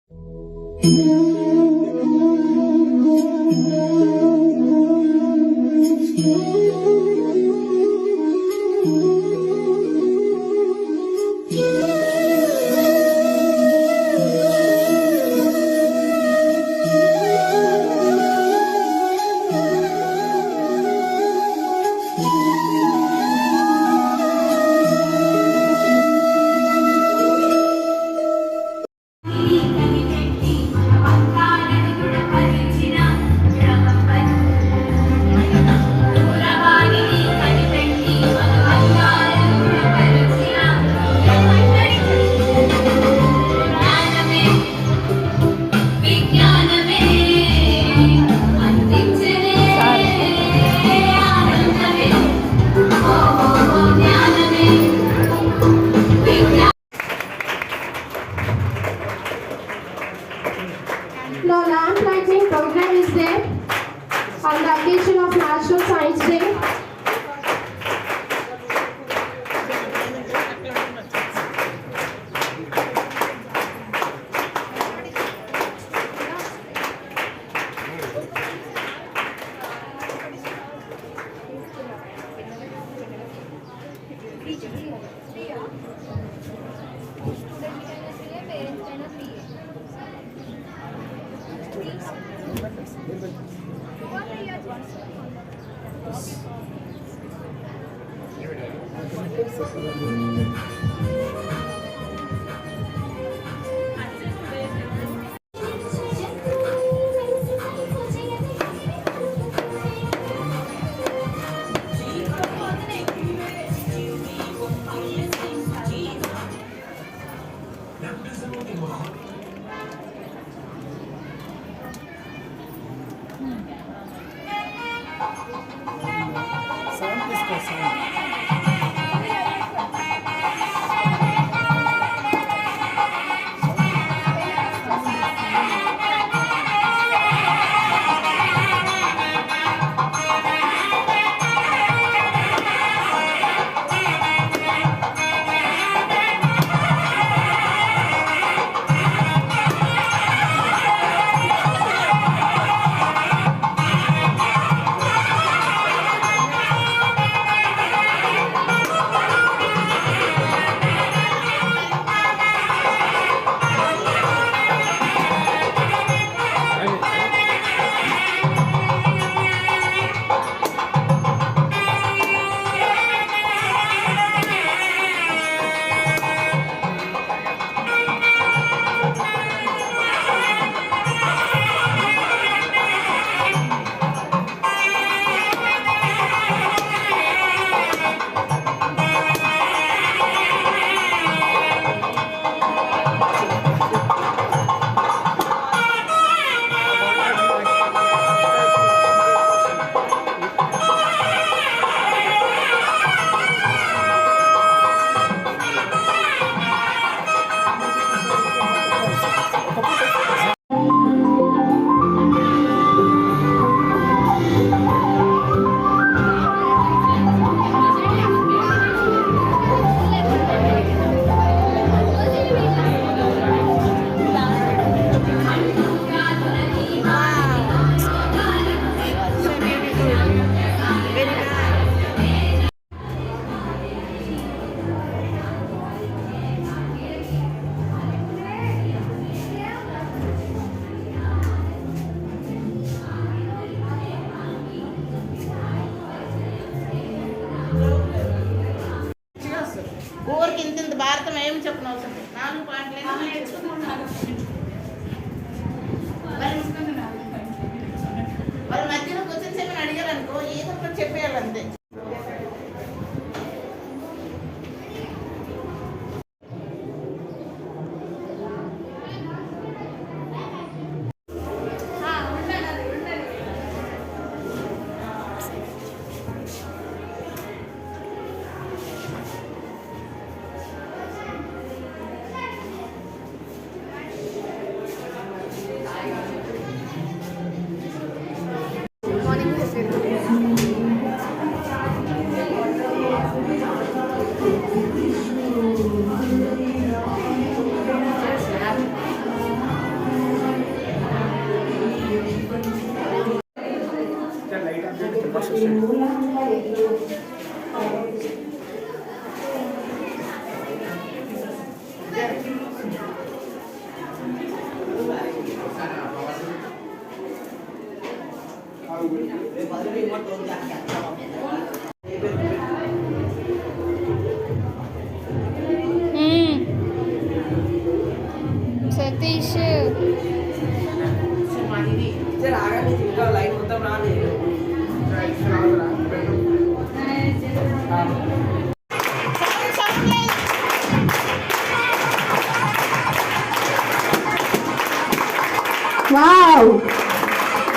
The lamp lighting program is there on the occasion of National Science Day. ఊరికి ఇంత భారతం ఏమి చెప్పిన అవసరం 4 పాయింట్లు వాళ్ళ మధ్యలో క్వశ్చన్స్ ఏమైనా అడిగారు అనుకో ఏదో ఒకటి చెప్పేయాలి అంతే. సతీష్ లైట్ మొత్తం రాలేదు Wow!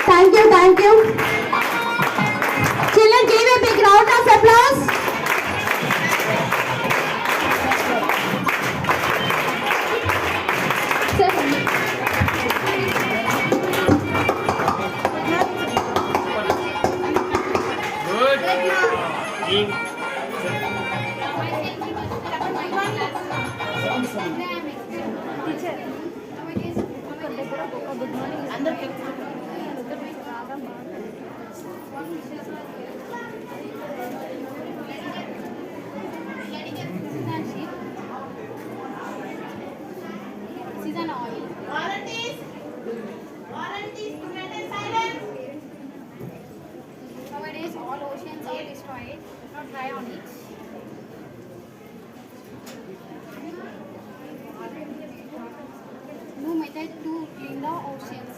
Thank you, thank you. Children, give a big round of applause. అందరికి Season oil. Warranties maintain silence. Nowadays, all oceans are destroyed. Not try on it. No method to clean the oceans.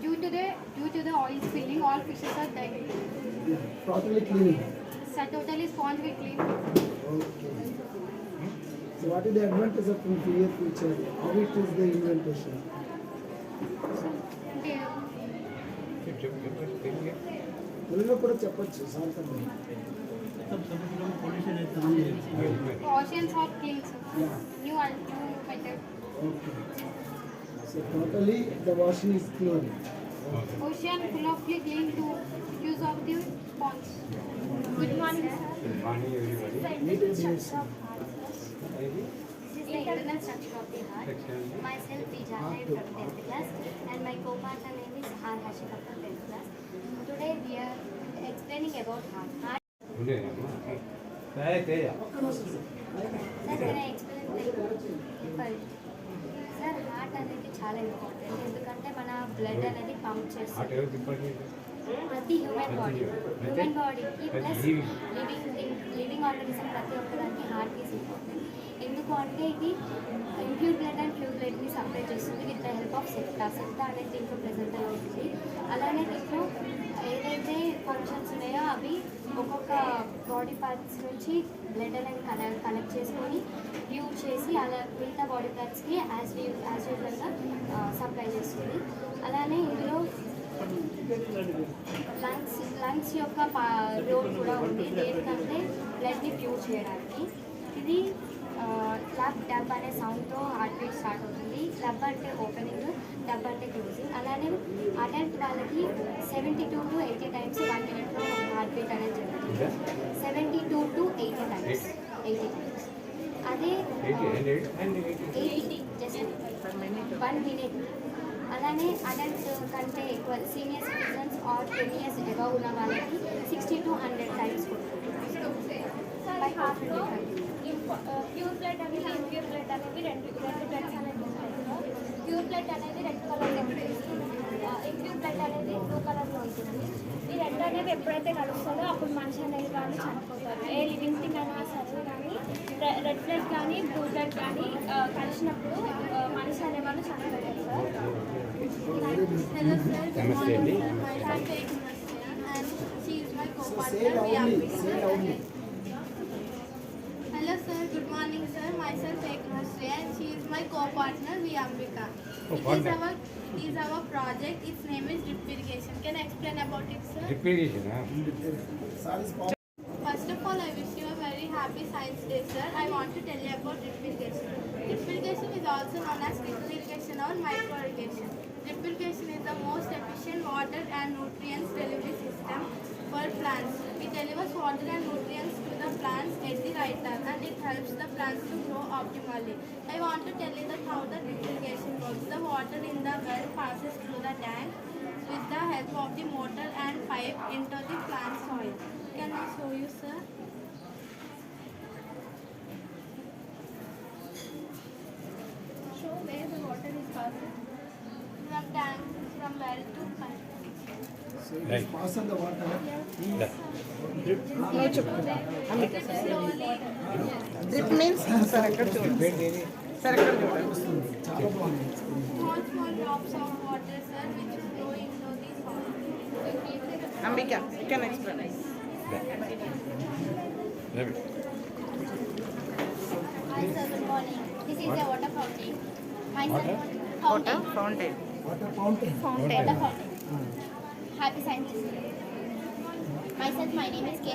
Due to the oil spilling, all fishes are dying. Properly cleaning. So totally sponge will clean. Okay. So what is the advantage of in near future? How it is the invention? తెలుగులో కూడా చెప్పొచ్చు సాంతంగా. Oceans are clean. Yeah. New method. Okay. So totally the washing is clean. Ocean full of clean to use of the sponge. Good morning, sir. Good morning, everybody. Neat and nice. This is the internal structure of the heart. Section. Myself, P. Janai from 10th class, and my co-partner name is R. Hashika from 10th class. Today we are explaining about heart. Heart. ఉండేనమ్మా. Teja Sir, can I explain first? Sir, heart అనేది చాలా important ఎందుకంటే మన blood అనేది pump ఆట చేస్తుంది ఎవరు తిప్పండి ప్రతి హ్యూమన్ బాడీకి ప్లస్ లివింగ్ ఆర్గనిజం ప్రతి ఒక్కదానికి హార్ట్ ఈజ్ ఇంపార్టెంట్ ఎందుకు అంటే ఇది ఇంప్యూర్ బ్లడ్ అండ్ ప్యూర్ బ్లడ్ని సప్లై చేస్తుంది with the help of septa అనేది దీంట్లో ప్రెజెంట్ అవుతుంది అలానే దీంట్లో ఏదైతే ఫంక్షన్స్ ఉన్నాయో అవి ఒక్కొక్క బాడీ పార్ట్స్ నుంచి బ్లడ్ అనేది కనెక్ట్ చేసుకొని ప్యూర్ చేసి అలా మిగతా బాడీ పార్ట్స్కి యాజ్ యూజువల్గా సప్లై చేస్తుంది అలానే ఇందులో లంగ్స్ యొక్క రోల్ కూడా ఉంది దేనికంటే బ్లడ్ని ప్యూర్ చేయడానికి ఇది క్లాప్ డబ్ అనే సౌండ్తో హార్ట్ బీట్ స్టార్ట్ అవుతుంది క్లబ్ అంటే ఓపెనింగ్ డబ్ అంటే క్లోజింగ్ అలానే అడల్ట్ వాళ్ళకి 72 to 80 టైమ్స్ 1 మినిట్లో హార్ట్ బీట్ అనేది జరుగుతుంది 72 to 80 టైమ్స్ అదే 80 జస్ట్ 1 మినిట్ అలానే అడల్ట్ కంటే ఎక్కువ senior citizens or 10 years above ఉన్న వాళ్ళకి 60 to 100 times by half pure blood అనేది ఇంప్యూర్ బ్లడ్ అనేది రెండు బ్లడ్స్ అనేది ఉంటాయి ప్యూర్ బ్లడ్ అనేది రెడ్ కలర్లో ఉంటుంది ఇంప్యూర్ బ్లడ్ అనేది బ్లూ కలర్లో ఉంటుంది ఈ రెండు అనేవి ఎప్పుడైతే కలుస్తుందో అప్పుడు మనిషి అనేది కానీ చనిపోతారు ఏ లివింగ్ థింగ్ అయినా సరే కానీ రెడ్ బ్లడ్ కానీ బ్లూ బ్లడ్ కానీ కలిసినప్పుడు మనిషి అనేవాళ్ళు చనిపోతారు సార్ హలో సార్ నమస్తే అండి Hello sir, good morning sir. Myself Eknasri and she is my co-partner Viyambika. It is our project. Its name is drip irrigation. Can I explain about it sir? Repair చేసినా First of all, I wish you a very happy Science Day sir. I want to tell you about drip irrigation. Drip irrigation is also known as trickle irrigation or micro irrigation. Drip irrigation is the most efficient water and nutrients delivery system for plants. It delivers water and nutrients to the plants at the right time and it helps the plants to grow optimally. I want to tell you that how the drip irrigation works. The water in the well passes through the tank with the help of the motor and pipe into the plant soil. Can I show you, sir? Show where the water is passing. From tank, from well to pipe. So it is Right. pass on the water. Drip means sir ఎక్కడ చూడండి sir ఎక్కడ చూడండి చాలా బాగుంది. Small, small drops of water, sir, which flow into the soil. Ambika you can explain Hi sir, good morning. This is a water fountain. My son, water fountain. Fountain water fountain. Water fountain. Happy science. Myself, my name is K.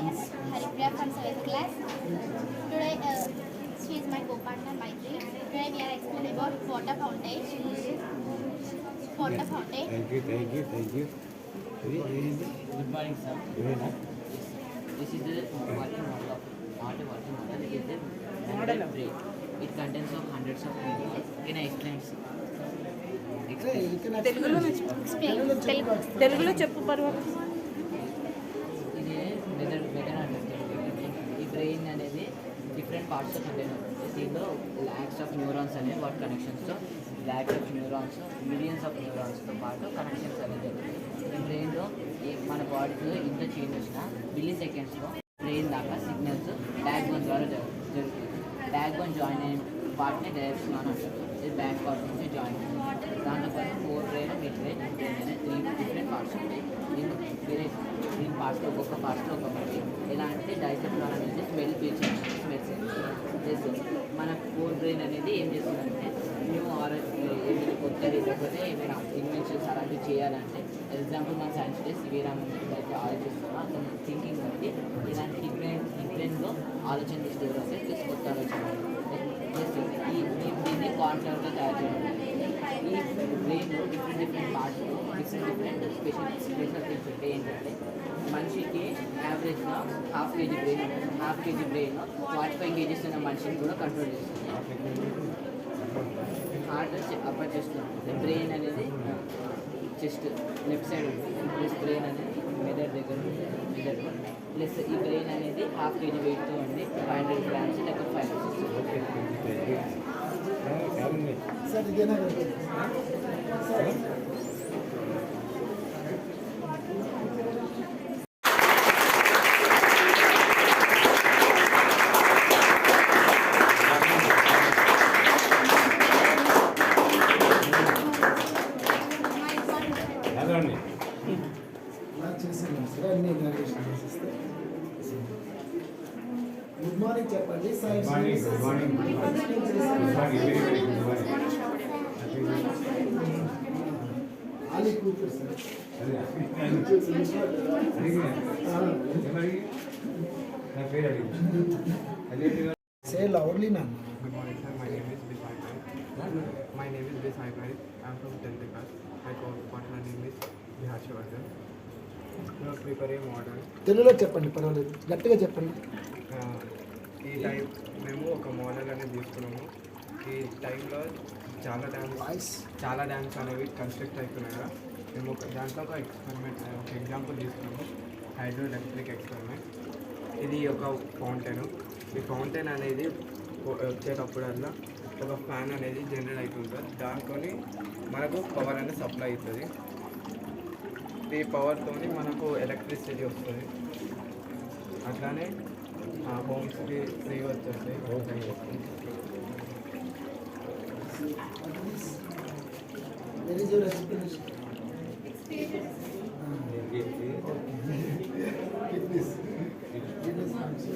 Haripriya from 7th class. Today, she is my co-partner, Maitri. Today we are explaining about water fountain. Water fountain. Thank you Good morning, sir. ఇదేనా This is the working model of water working model. It is a model brain. It contains of hundreds of minerals. Can I explain, sir? తెలుగులో చెప్పు పర్వాలేదు ఇది better understanding. ఈ brain అనేది different parts contain అవుతుంది. దీంట్లో lakhs of neurons అనేవి వాటి కనెక్షన్స్తో lakhs of neurons millions of న్యూరాన్స్తో పాటు కనెక్షన్స్ అనేది జరుగుతుంది. ఈ బ్రెయిన్లో మన బాడీలో ఇంత చేంజ్ వచ్చినా మిల్లీ సెకండ్స్లో బ్రెయిన్ దాకా సిగ్నల్స్ బ్యాక్ బోన్ ద్వారా జరుగుతుంది. బ్యాక్ బోన్ జాయిన్ అయిన పార్ట్ని డైరెక్షన్ అని అంటారు. ఇది బ్యాక్ పార్ట్ నుంచి జాయిన్ అవుతుంది. దాంతోపాటు four brain mid brain and brain అనే 3 డిఫరెంట్ పార్ట్స్ ఉంటాయి. దీని పార్ట్స్లో ఒక్కొక్క పార్ట్స్లో ఒక్కొక్కటి ఎలా అంటే డైసెప్లాన్ అనేది స్మెల్ స్మెల్స్ ప్లస్ మన ఫోర్ బ్రెయిన్ అనేది ఏం చేస్తుందంటే న్యూ ఏమైనా కొత్తది లేకపోతే ఏమైనా ఇన్వెన్షన్స్ అలాంటివి చేయాలంటే ఎగ్జాంపుల్ మన సైన్స్ డే సివిరామన్ అయితే ఆలోచిస్తున్నాం అతను థింకింగ్ బట్టి ఇలాంటి డిఫరెంట్లో ఆలోచన స్టోర్ అవుతాయి ప్లస్ కొత్త ఆలోచన ప్లస్ దీన్ని కాన్ఫ్లవర్గా తయారు చేయడం. ఈ brain different parts different special things ఉంటాయి. ఏంటంటే మనిషికి యావరేజ్గా హాఫ్ కేజీ బ్రెయిన్ ఉంటుంది. హాఫ్ కేజీ బ్రెయిన్ 45 kgs ఉన్న మనిషిని కూడా కంట్రోల్ చేస్తుంది. హార్ట్ అప్పర్ చెస్ట్ ఉంటుంది. బ్రెయిన్ అనేది చెస్ట్ లెఫ్ట్ సైడ్ ఉంటుంది. ప్లస్ బ్రెయిన్ అనేది మెదడు దగ్గర ఉంటుంది. మెదడు ప్లస్ ఈ బ్రెయిన్ అనేది హాఫ్ కేజీ వెయిట్తో ఉండి 500 grams లేకపోతే 500 సార్ ఇదేనా సార్ చదవండి ఇలా చేసాను సార్ అన్ని ఇనాగ్రేషన్ చేసేస్తే. గుడ్ మార్నింగ్ చెప్పండి sir. Good morning good morning good morning very very good morning ఆలి కూతురు సార్. అదే అడిగి నా పేరు అడిగి అదే సే లౌడ్లీ నాన్న. Good morning, sir. My name is Bisai Pai. My name is Bisai Pai. I am from 10th class. My co-partner name is Bihashwardhan. We are preparing model. తెలుగులో చెప్పండి పర్వాలేదు, గట్టిగా చెప్పండి. ఈ టైం మేము ఒక మోడల్ అనేది తీసుకున్నాము. ఈ టైంలో చాలా డ్యామ్స్ అనేవి కన్స్ట్రక్ట్ అవుతున్నాయి కదా. మేము దాంట్లో ఒక ఎక్స్పెరిమెంట్ ఒక ఎగ్జాంపుల్ తీసుకున్నాము. Hydro electric experiment. ఇది ఒక ఫౌంటైన్. ఈ ఫౌంటైన్ అనేది వచ్చేటప్పుడల్లా ఒక ఫ్యాన్ అనేది జనరేట్ అవుతుంది సార్. దాంతో మనకు పవర్ అనేది సప్లై అవుతుంది. ఈ పవర్తో మనకు ఎలక్ట్రిసిటీ వస్తుంది. అట్లానే హోమ్స్కి ఫ్రీ వచ్చేస్తాయి. Where is your explanation? Keep this. Keep this answer.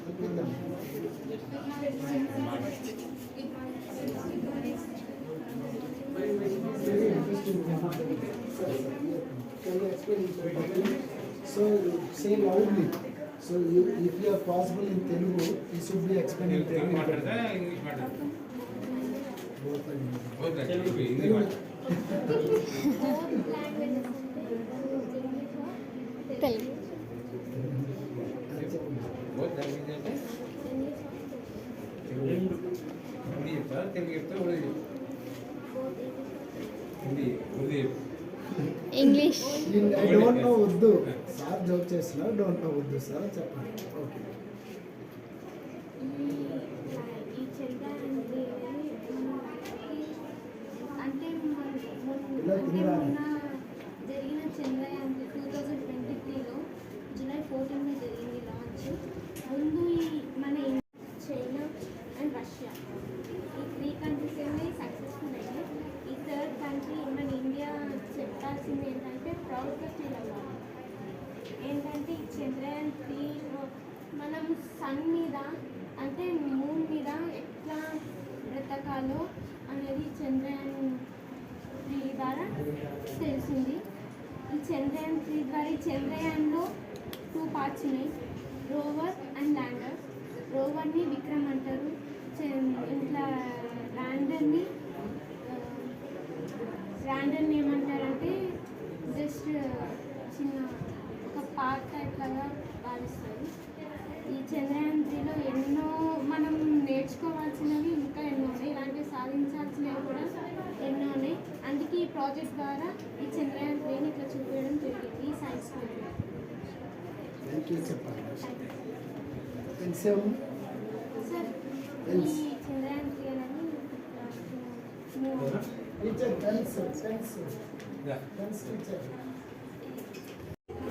Put them. Very interesting. Can you explain it properly? So say loudly. So if you are possible in Telugu, you should be explaining Telugu Telugu. మాట్లాడతా English మాట్లాడతా Both languages. Both Hindi మాట్లాడతా both language అంటే హిందీ చెప్తా తెలుగు చెప్తా ఉర్దూ చెప్తా హిందీ ఉర్దూ చెప్పు English. I don't know వద్దు sir joke చేస్తున్నారు, డోంట్ నో వద్దు సార్ చెప్పండి. ఓకే ఈ చంద్రయాన్ అంటే మొన్న జరిగిన చంద్రయాన్ 2023లో జూలై 14న జరిగింది లాంచ్. ముందు ఈ మన చైనా అండ్ రష్యా ఈ 3 కంట్రీస్ అనేవి సక్సెస్ఫుల్ అయ్యాయి. ఈ థర్డ్ కంట్రీ మన ఇండియా చెప్పాల్సింది ఏంటంటే ప్రౌడ్గా ఫీల్ అవ్వాలి. ఏంటంటే ఈ చంద్రయాన్ 3 మనం సన్ మీద అంటే మూన్ మీద ఎట్లా బ్రతకాలో అనేది చంద్రయాన్ 3 ద్వారా తెలిసింది. ఈ చంద్రయాన్ 3 ద్వారా ఈ చంద్రయాన్లో 2 పార్ట్స్ ఉన్నాయి, రోవర్ అండ్ ల్యాండర్. రోవర్ని విక్రమ్ అంటారు, ఇట్లా ల్యాండర్ని ఏమంటారంటే జస్ట్ చిన్న ఒక పార్ట్ టైప్లాగా భావిస్తారు. ఈ చంద్రయాన్ 3లో ఎన్నో మనం నేర్చుకోవాల్సినవి ఇంకా ఎన్నో ఉన్నాయి, ఇలాంటివి సాధించాల్సినవి కూడా ఎన్నో ఉన్నాయి. అందుకే ఈ ప్రాజెక్ట్ ద్వారా ఈ చంద్రయాన్ 3ని ఇట్లా చూపించడం జరిగింది ఈ సైన్స్ ప్రాజెక్ట్. థ్యాంక్ యూ చెప్పండి. సార్ ఈ చంద్రయాన్ 3 అనేది teacher teacher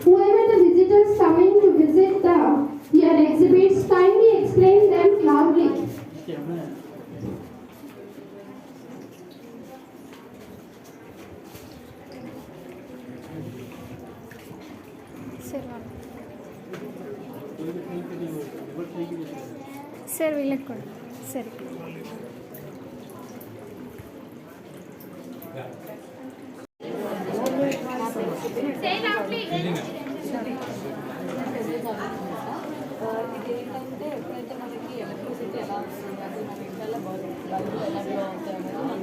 Whoever the visitors coming to visit your exhibits, kindly explain them loudly. Sir వీళ్ళకి కూడా సరే. ఇదేంటంటే ఎప్పుడైతే మనకి ఎలక్ట్రిసిటీ ఎలా వస్తుంది అది మన ఇంట్లో బల్బు ఎలా గ్లో అవుతుంది అనేది మనం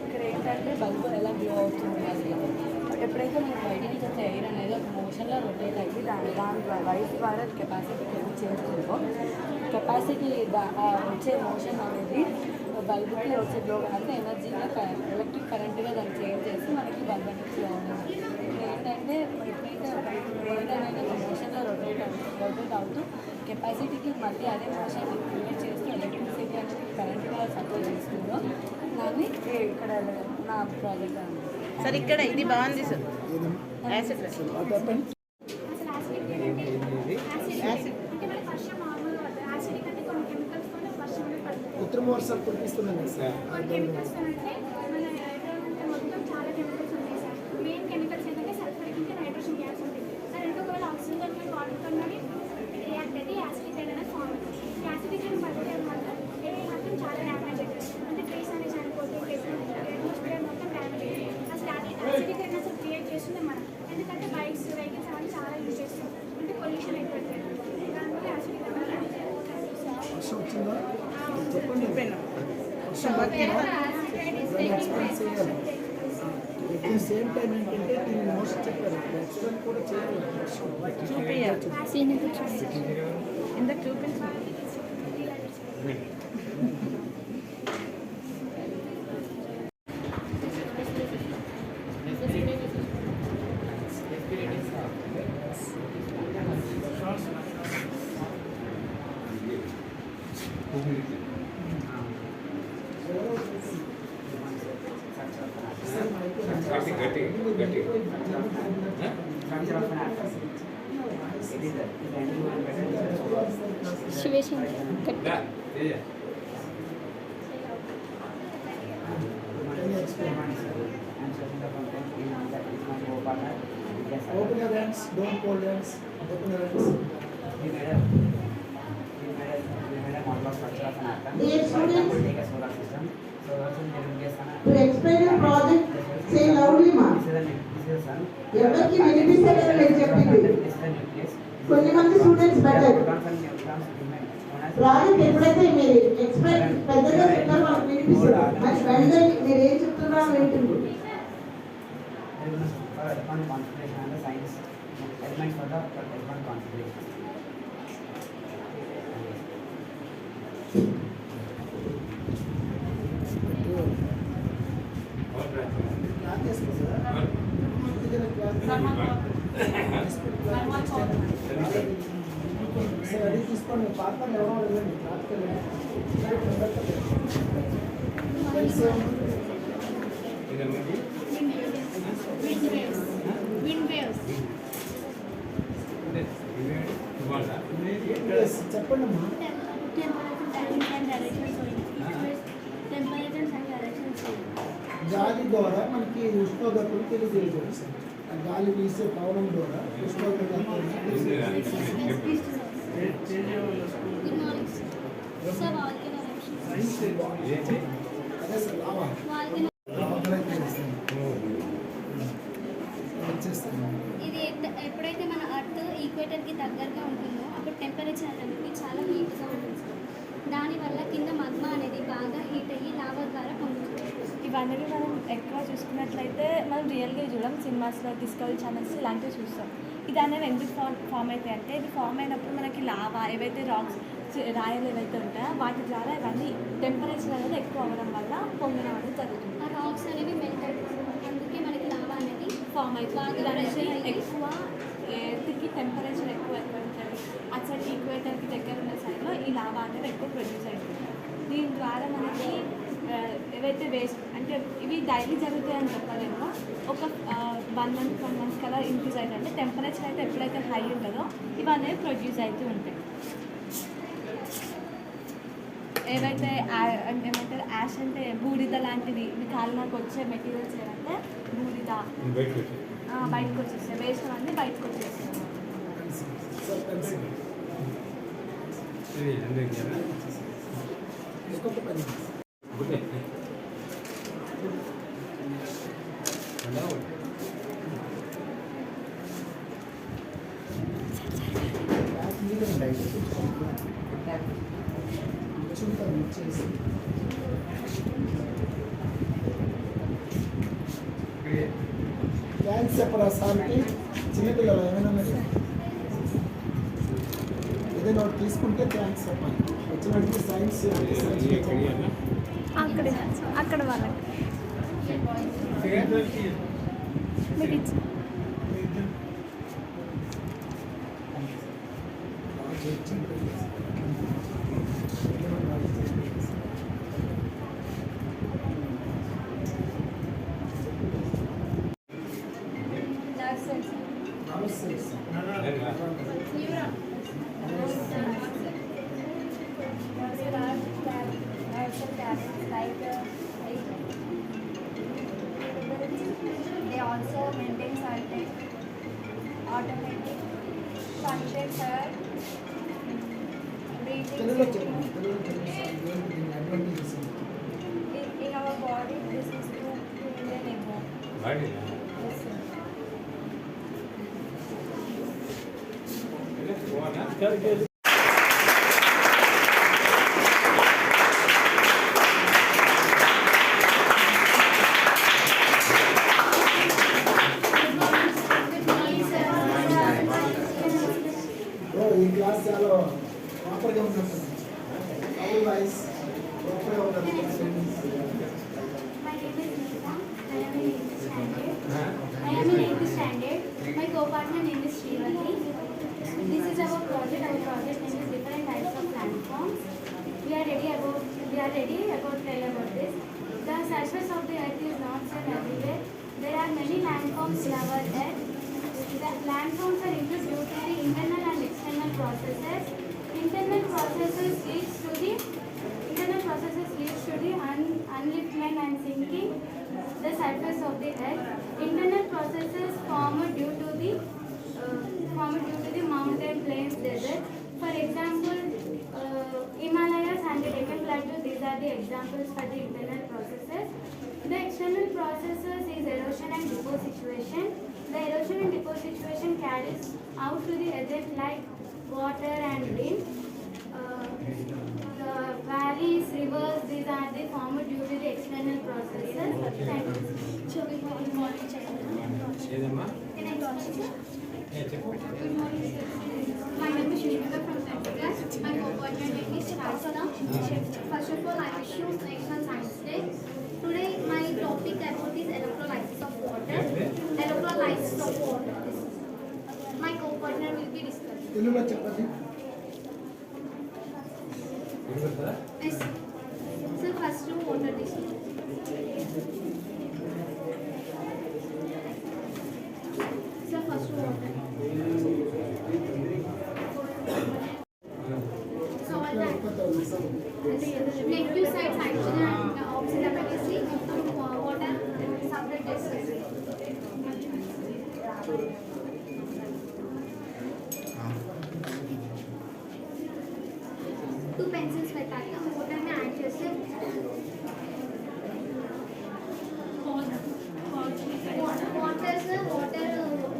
ఇక్కడ ఏంటంటే బల్బు ఎలా గ్లో అవుతుంది అది ఎప్పుడైతే మనం బయట నుంచి వచ్చే ఎయిర్ అనేది ఒక మోషన్లో రొటేట్ అయ్యి దాని వైఫ్ ద్వారా కెపాసిటీకి ఏమి చేస్తుందో కెపాసిటీ వచ్చే మోషన్ అనేది బల్బుకి వచ్చే గ్లో అంటే ఎనర్జీగా ఎలక్ట్రిక్ కరెంట్గా దాన్ని చేంజ్ చేసి మనకి బల్బ్ అనేది గ్లో అవుతుంది. ఏంటంటే ఎప్పుడైతే ఎయిర్ అనేది ఒక మోషన్లో రొటేట్ అవుతూ కెపాసిటీకి మళ్ళీ అదే మోషన్ క్రియేట్ చేస్తూ ఎలక్ట్రిసిటీ అనేది కరెంట్గా సప్లై చేస్తుందో దాన్ని ఇక్కడ నా ప్రాజెక్ట్ సార్ ఇక్కడ ఇది బాగుంది సార్. యాసిడ్ ఉత్తరం వర్షం కురిపిస్తున్నాను సార్. మొత్తం చాలా కెమికల్స్ ఉన్నాయి సార్. మెయిన్ కెమికల్స్ ఏంటంటే సల్ఫరిక్ ఇంకా నైట్రోజన్ గ్యాస్ ఉంటుంది. అది రెండు ఒకవేళ ఆక్సిజన్ వాటర్తో రియాక్ట్ అయితే యాసిడిక్ అనేది ఫామ్ అవుతుంది. యాసిడిక్ అని పడితే అనమాట ఏ మాత్రం చాలా డ్యామేజ్ అవుతుంది. అంటే ట్రీస్ అనేది చనిపోతుంది, అట్మాస్ఫియర్ మొత్తం డ్యామేజ్ అవుతుంది. అసలు యాసిడిక్ అనేది అసలు క్రియేట్ చేస్తుంది మనం. ఎందుకంటే బైక్స్ వెహికల్స్ అవన్నీ చాలా యూజ్ చేస్తాం, అంటే పొల్యూషన్ అయిపోతుంది. దానివల్ల యాసిడిక్ అనేది వర్షం వచ్చిందా చెప్పండి. ఎట్ ది సేమ్ టైం ఏంటంటే నేను మోస్ట్ చెప్పాను ఎక్స్ప్లెయిన్ కూడా చేయాలి. ఇందాక చూపించండి. శివేశంకర్ Open your hands, don't fold hands. Open your hands. Dear students, to explain your project, say loudly, ma. ఎవరికి వినిపిస్తలేదు నేను చెప్పింది. కొన్ని మంది స్టూడెంట్స్ బెటర్. ప్రాజెక్ట్ ఎప్పుడైతే మీరు ఎక్స్ప్లెయిన్ పెద్దగా చెప్తారో వాళ్ళకి వినిపిస్తుంది. మరి వెంటనే మీరు ఏం చెప్తున్నారో వింటుంది. science elements for the electron configuration. All right. Sir అది తీసుకోండి పాత్రలు ఎవరో వెళ్ళండి ప్రాక్టికల్ చెప్పండి అమ్మా. గాలి ద్వారా మనకి ఉష్ణోగ్రతలు తెలియజేయవచ్చు సార్. ఆ గాలి వీసే పవనం ద్వారా ఉష్ణోగ్రత గుడ్ మార్నింగ్ సార్ వాల్కెనో అదే సార్ లావా వచ్చేస్తాను. ఇది ఎప్పుడైతే మన అర్త్ ఈక్వేటర్కి దగ్గరగా ఉంటుందో అప్పుడు టెంపరేచర్ అనేది చాలా హీట్గా ఉంటుంది సార్. దానివల్ల కింద మగ్మా అనేది బాగా హీట్ అయ్యి లావా ద్వారా పొందుతుంది. ఇవన్నీ మనం ఎక్కువ చూసుకున్నట్లయితే మనం రియల్గా చూడం, సినిమాస్లో డిస్కవరీ ఛానల్స్ ఇలాంటివి చూస్తాం. ఇది అనేది ఎందుకు ఫామ్ అవుతాయి అంటే ఇది ఫామ్ అయినప్పుడు మనకి లావా ఏవైతే రాక్స్ రాయలు ఏవైతే ఉంటాయో వాటి ద్వారా ఇవన్నీ టెంపరేచర్ అనేది ఎక్కువ అవ్వడం వల్ల పొంగడం అనేది జరుగుతుంది. ఆ రాక్స్ అనేవి మెల్ట్ అవుతాయి, అందుకే మనకి లావా అనేది ఫామ్ అవుతుంది. ఇది అనేది ఎక్కువ ఎర్త్కి టెంపరేచర్ ఎక్కువ ఉంటుంది, అటు సైడ్ ఈక్వేటర్కి దగ్గర ఉన్న సైడ్లో ఈ లావా అనేది ఎక్కువ ప్రొడ్యూస్ అవుతుంది. దీని ద్వారా మనకి ఏవైతే వేస్ట్ అంటే ఇవి డైలీ జరుగుతాయని చెప్పలేము, ఒక 1 month కల్లా ఇంక్రీజ్ అవుతాయి. అంటే టెంపరేచర్ అయితే ఎప్పుడైతే హై ఉంటుందో ఇవి అనేవి ప్రొడ్యూస్ అవుతూ ఉంటాయి. ఏవైతే ఏమంటారు యాష్ అంటే బూడిద లాంటిది మీ కాలినాకు వచ్చే మెటీరియల్స్ ఏమంటే బూడిద బయటకు వచ్చేస్తాయి, వేస్ట్ అన్నీ బయటకు వచ్చేస్తాయి. థ్యాంక్స్ చెప్పరా సార్కి. చిన్నపిల్లలు ఏమైనా ఏదైనా ఒకటి తీసుకుంటే థ్యాంక్స్ చెప్పాలి. వచ్చినట్టు సైన్స్ అక్కడ వాళ్ళకి They also maintain certain automatic conscious తెలుగులో breathing. చెప్పండి. తెలుగులో చెప్పండి. Advantages In our body, this is 2 million ago. Yes, sir. ఈ క్లాస్ చాలా ప్రాపర్గా ఉన్నట్టుంది. అవును వాయిస్ ప్రాపర్గా ఉన్నది. My name is Neeta. I am in 8th standard. My co-partner name is Shrivati. This is our project. Our project name is different types of landforms. We are ready about tell about this. The surface of the earth is not same everywhere. There are many landforms in our earth. The landforms are included due to the internal and external processes. Internal processes leads to the unliftment and sinking the surface of the earth. Internal processes formed due to the mountain plains, desert. For example, Himalayas and the Deccan Plateau. These are the examples for the internal processes. The external processes is erosion and deposition. The erosion and deposition carries out to the earth like water and wind. The valleys, rivers, these are the formed due to the external processes. Thank you. Shall we go in morning check? Can I talk to you? Good morning, sir. My name is Shishmita from 10th class. My co-partner name is Shasna. First of all, I wish you National Science Day. Today, my topic about is electrolysis of water. Electrolysis of water తెలుగులో చెప్పండి. Sir first water తీసుకో. Sir first water. Negative sides hydrogen and oxygen పెట్టేసి water separate చేసేసి two pencils పెట్టాలి. వాటర్ని add చేస్తే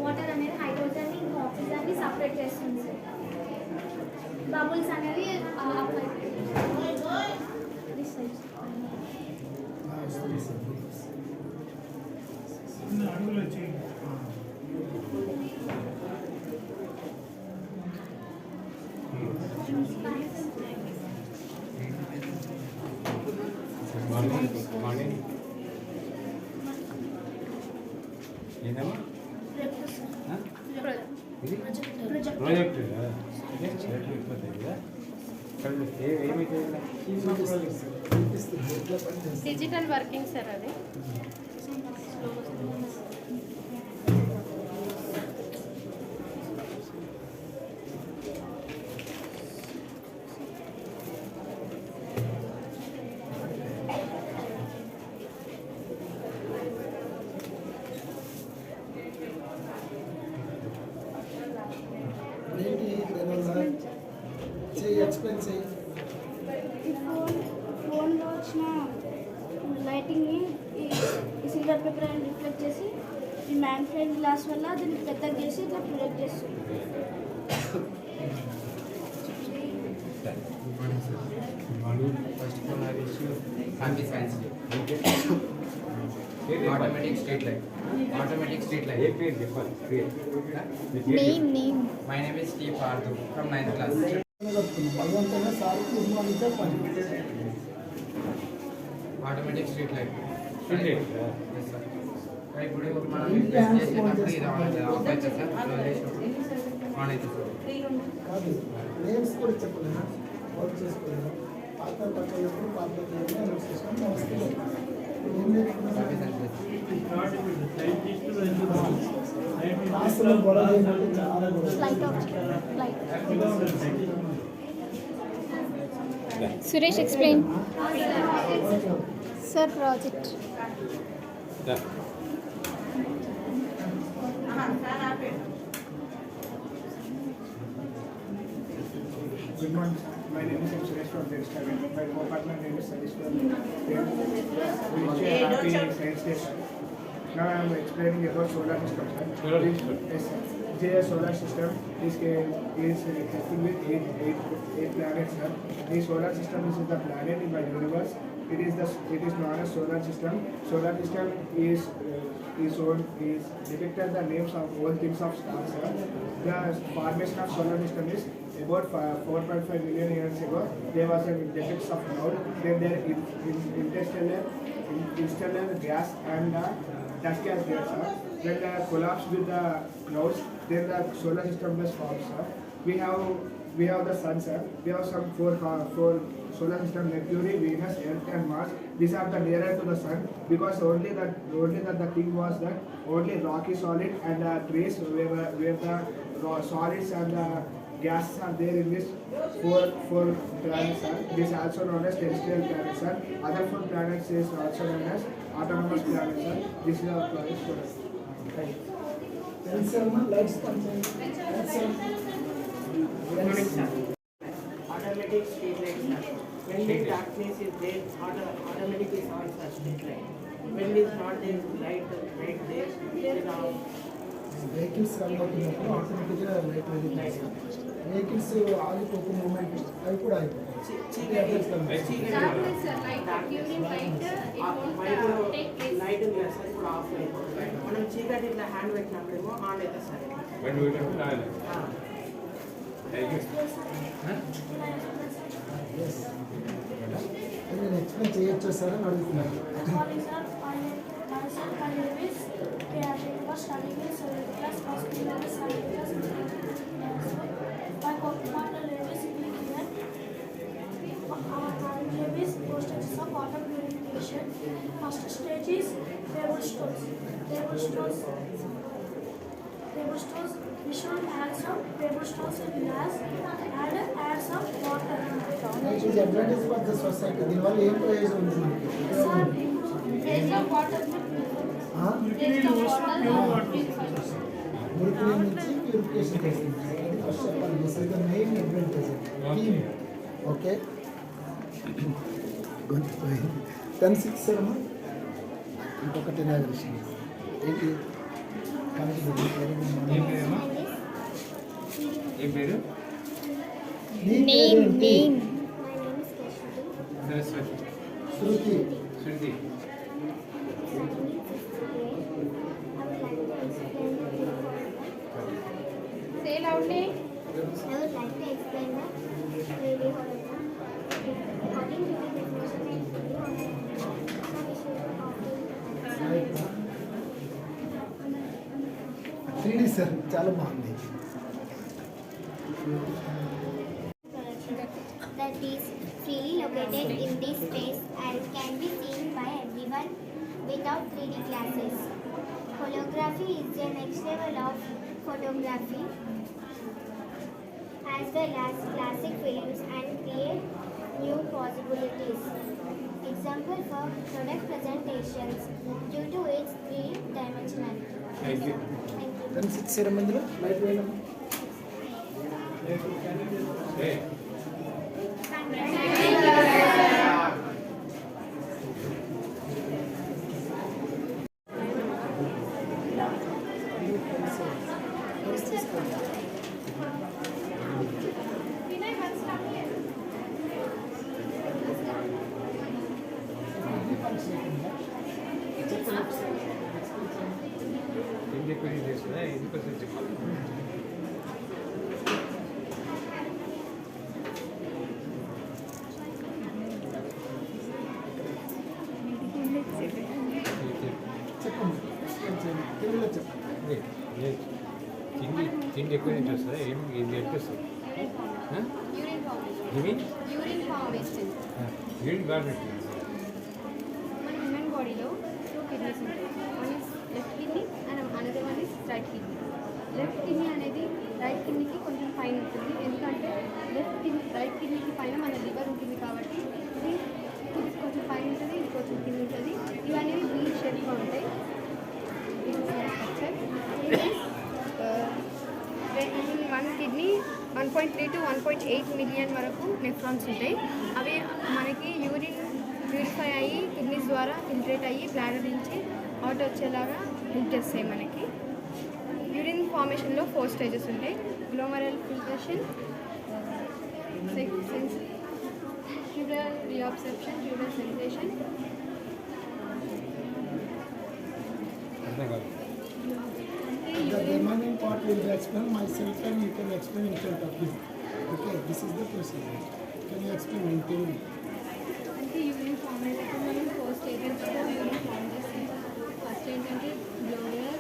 water అనేది హైడ్రోజన్ని ఇంకా ఆక్సిజన్ని సపరేట్ చేస్తుంది సార్. బబుల్స్ అనేవి అప్లై డిజిటల్ వర్కింగ్ సార్ అది. ఏంటి దానివల్ల ఎక్స్ప్లెయిన్ చేయి. ఫోన్లో వచ్చిన లైటింగ్ని ఈ సిల్వర్ పేపర్ అని రిఫ్లెక్ట్ చేసి ఈ మ్యాగ్నెటైజ్ గ్లాస్ వల్ల దీన్ని పెద్దగా చేసి ఇట్లా ప్రొజెక్ట్ చేస్తుంది. First of all, I wish you happy science day. Automatic street light. Automatic street light. Name. My name is Steve Parthu from 9th class. భగవంతుని సార్కి ఉమ్మడితే పని. Automatic street light. Yes, sir. ఇప్పుడు మనం ఇన్వెస్ట్ చేసేటప్పుడు ఇది on అయితే sir on అయితే sir. కాదు నేమ్స్ కూడా చెప్పలేనా? వర్క్ చేసుకోలేదు. పాత పక్కనప్పుడు పాత సిస్టమ్ వస్తుంది. ఏం క్లాసులో గొడవ ఏంటంటే చాలా Suresh, explain. Sir, project. Good morning. My name is Suresh from the Instagram. My co-partner name is Sadish from Wish you a happy Science Day. Now I am explaining about solar system. Yes, sir. JS solar system is helping with eight planets. Sir. The solar system is the planet in the universe. It is known as solar system. Solar system is depicted the names of all things of stars. Sir. The formation of solar system is about 4.5 million years ago. There was a defects of cloud. Then there interstellar gas and dust gas there, sir. When the collapse with the clouds, then the solar system was formed, sir. We have the sun, sir. We have some four solar system: Mercury, Venus, Earth, and Mars. These are the nearer to the sun because only that the thing was that only rock is solid and the trace where the solids and the gases are there in this four planets, sir. This is also known as terrestrial planets, sir. Other 4 planets is also known as autonomous planets, sir. This is our planet solar system. Thank you. Lights. Good morning, sir. Automatic street light, sir. When the darkness is there, automatic is on, sir, street light. When it is not there, light there, it is off. Vehicles run అవుతున్నప్పుడు ఆటోమేటిక్గా light వెలుగుతుంది. Vehicles ఆగిపోక moment అవి కూడా అయిపోతాయి. Light ఉంది sir, ఇప్పుడు of అయిపోతుంది. మనం చీకటి ఇట్లా హ్యాండ్ పెట్టినప్పుడేమో ఆన్ అవుతుంది సార్. నేను ఎక్స్ప్లెయిన్ చేయొచ్చు సార్ అని అడుగుతున్నాను. Sorry sir, myself, my name is K.R. was studying in 7th class, first year of science class. My mother name is Vivian. My name is four stages of water purification. First stage is table stones. Table stones, we should add some table stones in glass and add some water. It is advantage for the society. దీనివల్ల ఏం ప్రయోజనం ఉంది మనకి? Taste of water. మురికి నుంచి purification చేస్తుంది. అది first చెప్పాలి. This is the main advantage. Team okay. 10-6 అమ్మా. ఇంకొకటి ఇనాగ్రేషన్ ఏంటి ఏం పేరు? Name. Saraswati. Shruti. Shruti. Say loudly. I would like to explain the lady horror. According to the definition of lady 3D sir చాలా బాగుంది. that is freely located in this space and can be seen by everyone without 3D glasses. Holography is the next level of photography as well as classic films and create new possibilities. Example for product presentations due to its three-dimensionality. Thank you. 10-6 మందిలో light వేయడం. ఎందుకు చేస్తుందా? ఎందుకోసం చెప్పాలి? చెప్పండి. తెలుగులో చెప్పండి. తిండి ఎక్కువ నుంచి వస్తుందా? ఏం ఎక్కిస్తుంది? Urine formation. యూరిన్ గవర్నమెంట్ మన హ్యూమన్ బాడీలో 2 కిడ్నీస్ ఉంటాయి. One is left kidney and another one is right kidney. Left kidney అనేది రైట్ కిడ్నీకి కొంచెం పైన ఉంటుంది. ఎందుకంటే రైట్ కిడ్నీకి పైన మన లివర్ ఉంటుంది కాబట్టి ఇది కొంచెం పైన ఉంటుంది, ఇది కొంచెం కింద ఉంటుంది. ఇవన్నీ వీల్ షేప్గా ఉంటాయి. వన్ కిడ్నీ 1.3 to 1.8 మిలియన్ వరకు నెఫ్రాన్స్ ఉంటాయి. అవి మనకి యూరిన్ ప్యూరిఫై అయ్యి కిడ్నీస్ ద్వారా ఫిల్ట్రేట్ అయ్యి బ్లాడర్ నుంచి అవుట్ వచ్చేలాగా హెల్ప్ చేస్తాయి మనకి. యూరిన్ ఫార్మేషన్లో 4 స్టేజెస్ ఉంటాయి. Glomerular filtration, tubular reabsorption, tubular sensation. The remaining part will be explained myself and you can explain in front of you. Okay, this is the procedure. Can you explain in Telugu? అంటే urine form అయితే మనం 4 స్టేజెస్లో urine form చేస్తాం. First ఏంటంటే గ్లోమరల్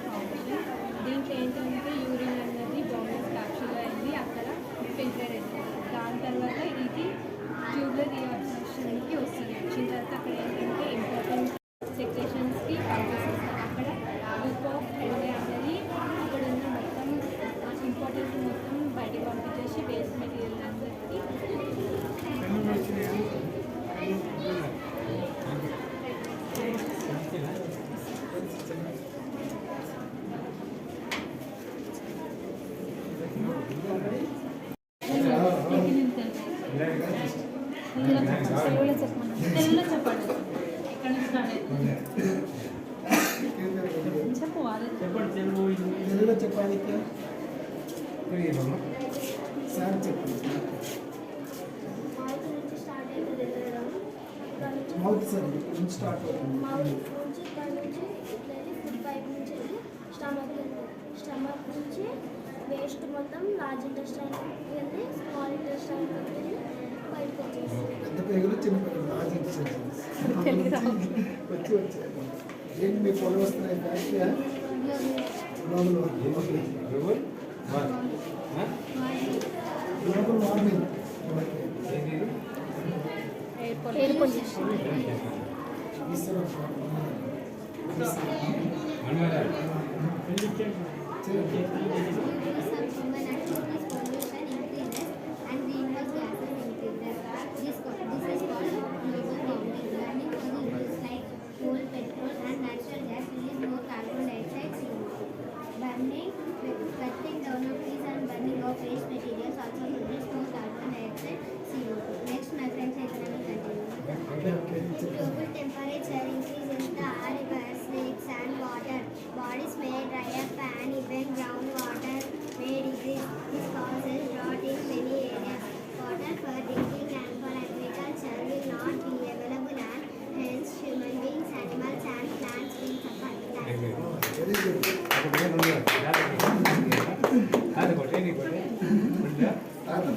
formation. దీంట్లో ఏంటంటే urine అన్నది bodies capture అయింది, అక్కడ ఫిల్టర్ అవుతుంది. దాని తర్వాత ఇది ట్యూబ్లర్ రీఅబ్సర్ప్షన్కి వస్తుంది. వచ్చిన తర్వాత అక్కడ ఏంటంటే ఇంపార్టెంట్ సెక్రేషన్స్కి పంపిస్తుంది. అక్కడ గ్రూప్ ఆఫ్ హెడ్ అనేది అక్కడ ఉన్న మొత్తం ఇంపార్టెంట్ మొత్తం బయటకు పంపించేసి వేస్ట్ మెటీరియల్ అందరికీ తెలుగులో చెప్పండి. తెలుగులో చెప్పాలి సార్ చెప్పండి. మౌత్ సార్ నుంచి స్టార్ట్ అవుతుంది. ఫుడ్ పైప్ నుంచి స్టమక్ నుంచి వేస్ట్ మొత్తం లార్జ్ ఇంటెస్టైన్ వెళ్ళి స్మాల్ ఇంటెస్టైన్ వెళ్ళి బయటకు వచ్చేసి పెద్ద పేగులు చిన్న పేగులు లార్జ్ ఇంటెస్టైన్. వచ్చి ఏంటి మీ పొలం వస్తున్నాయి ఫ్యాక్టరీయా global warming air pollution. Cutting down of trees and burning of waste materials also produce more carbon dioxide CO2. Next, my friends, I will continue. Global temperature increase in the rivers, lakes and water. Bodies may dry up and even groundwater may decrease. This causes drought in many areas. Water for drinking and for agriculture will not be available and hence human beings, animals and plants will suffer.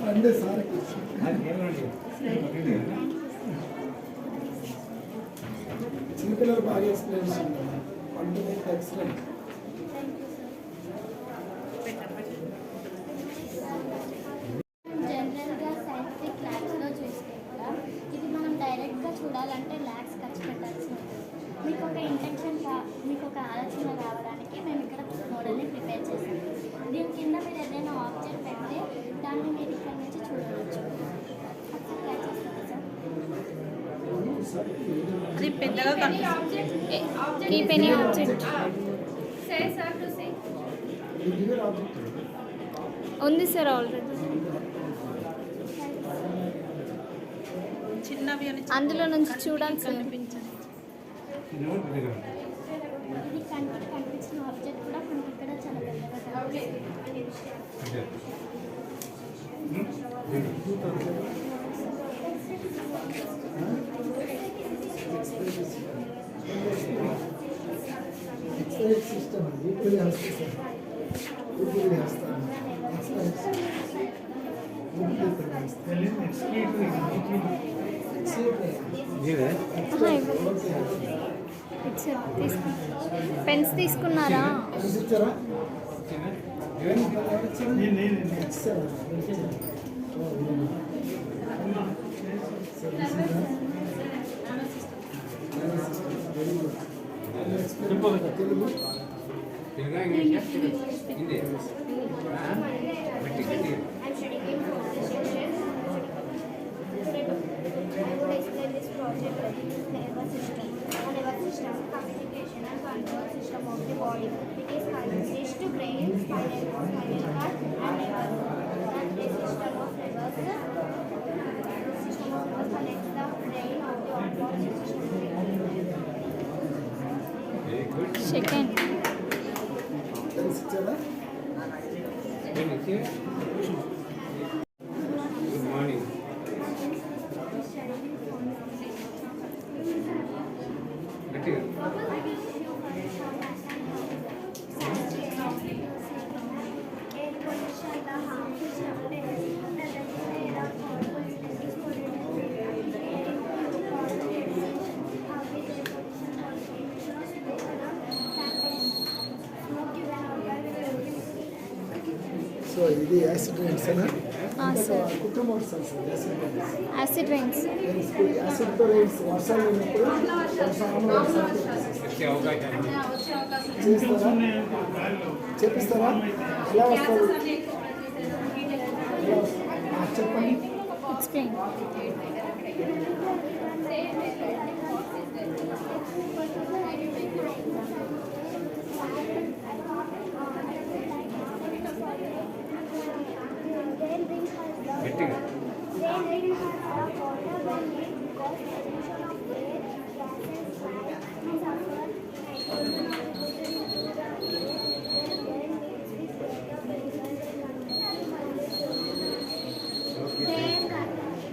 పండే sir చిన్నపిల్లలు బాగా explain excellent. జనరల్గా scientific ల్యాబ్స్లో చూస్తే కూడా ఇది మనం డైరెక్ట్గా చూడాలంటే ల్యాబ్స్ ఖర్చు పెట్టాల్సి ఉంటుంది. మీకు ఒక ఇంటెన్షన్ మీకు ఒక ఆలోచన రావడానికి మేము ఇక్కడ మోడల్ని ప్రిపేర్ చేసాం. దీని కింద మీరు ఏదైనా ఆబ్జెక్ట్ పెడితే దాన్ని మీరు ఇక్కడ నుంచి చూడవచ్చు. ఒకసారి ట్రై చేస్తారా సార్? అది పెద్దగా కీప్ ఎనీ ఆబ్జెక్ట్ ఉంది సార్ ఆల్రెడీ. చిన్నవి అని అందులో నుంచి చూడాలి సార్. ఇది కంటికి కనిపించిన ఆబ్జెక్ట్ కూడా మనకి ఇక్కడ చాలా పెద్దగా ఎక్స్పైర్ సిస్టమ్ ఈక్వల్లీ వస్తుంది సార్. ఈక్వల్లీ వస్తాను పెన్స్ తీసుకున్నారా? ఇచ్చారా? communication and control system of the body. It is consist to brain, spinal cord, and nervous and the system of nervous connects the brain of the autonomic system. Second ఇచ్చారా? Good morning. Air pollution, the harmful substances, the air of harmful so ఇది acid rains అనా? Sir కుటుంబం వస్తుంది sir acid rains. Acid rains. యాసిడ్తో rains వర్షాలు ఉన్నప్పుడు చేస్తారా? చేపిస్తారా? ఎలా వస్తారు? చెప్పండి. ఎక్స్ప్లెయిన్. గట్టిగా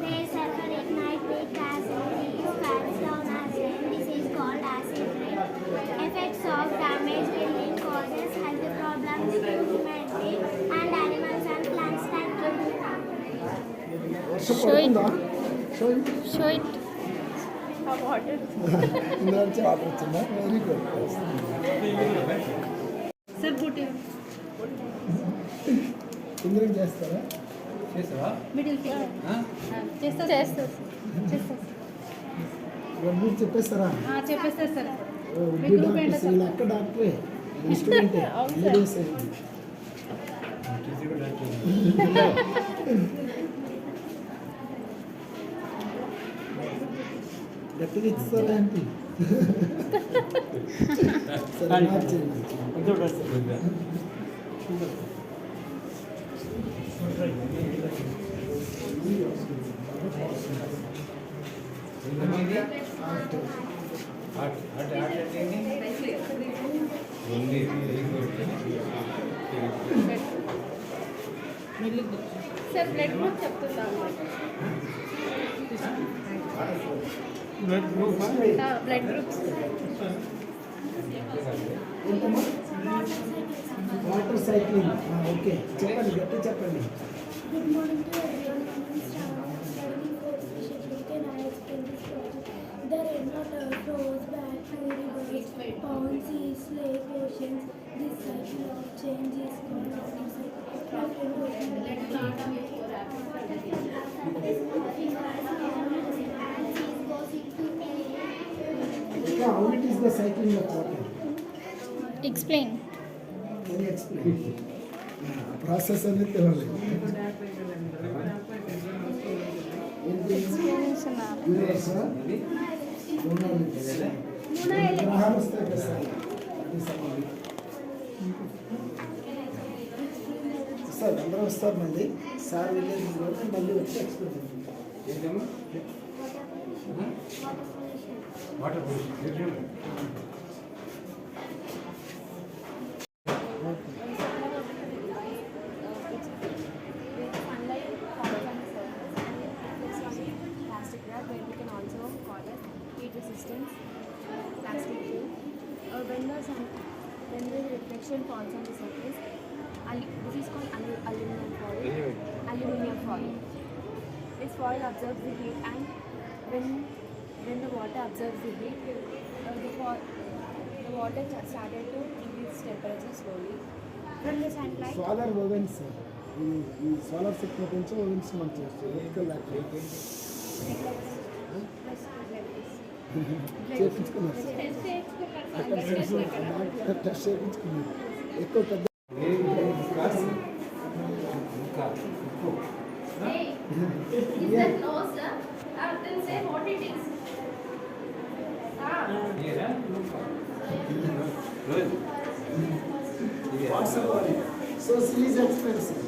They suffer ignite big acid, these carries down acid. This is called acid rain. Effects of damage building causes health problems to humanity and animals and plants that live. వర్షం పడుతుందా? Show it. ఇందులో నుంచి water వచ్చిందా? Very good. Sir బుట్టి ఇందులో చేస్తారా? Middle చేస్తా మీరు చెప్పేస్తారా? చెప్పేస్తారు సార్. ఉడ్డీ డాక్టర్స్ వీళ్ళు అక్క డాక్టరే, ఇన్స్ట్రుమెంటే గట్టిగా ఇస్తారా ఏంటి? సరే మార్చేయండి. సార్ బ్లడ్ గ్రూప్ చెప్తున్నాను. Blood groups water cycling. Okay, చెప్పండి, గట్టి చెప్పండి. Good morning to everyone. My name is Shravani. I'm studying for Shishik and I explain this project. The rainwater flows back to rivers, ponds, seas, lake, oceans. This cycle of change is called water cycle. My friend was How it is the cycling of water? Explain. Can you explain? Process అనేది తెలియాలి. గ్రహాలు వస్తాయి కదా sir, sir అందరూ వస్తారు మళ్ళీ sir village మళ్ళీ వచ్చి explain when the reflection falls on the surface, this is called aluminum foil. This foil absorbs the heat, and when the water absorbs the heat, the water started to increase temperature slowly. From the sunlight, solar ovens, ఈ solar system నుంచి ovens మనం చేస్తాం. Electrical చేయించుకున్నారు test చేయించుకున్నారు ఎక్కువ పెద్ద so సీజ్ expensive.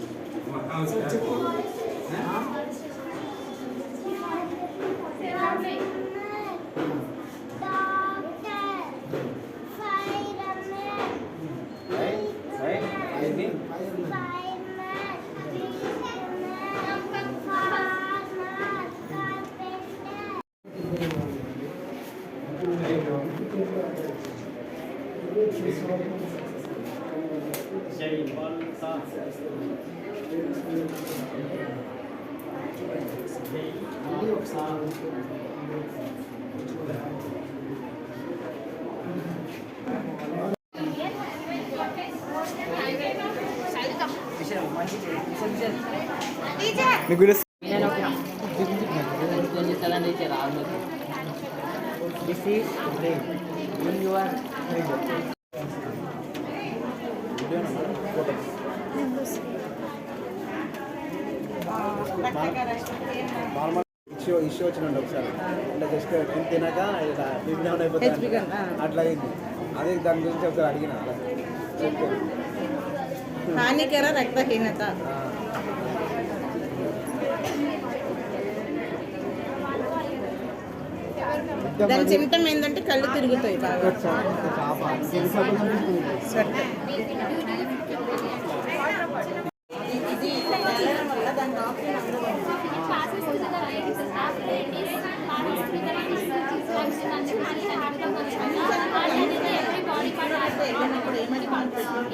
This is brain. When you are issue వచ్చినండి ఒకసారి, అంటే జస్ట్ తిన్నాక ఇలా బీపీ డౌన్ అయిపోతుంది అట్లా అయింది. అదే దాని గురించి ఒకసారి అడిగిన హానికర రక్తహీనత. దాని సిమ్టమ్ ఏంటంటే కళ్ళు తిరుగుతాయి బాగా. ఇది వెళ్ళడం వల్ల దాని ఆప్షన్ వెళ్ళినప్పుడు ఏమని కాన్ఫిడెంట్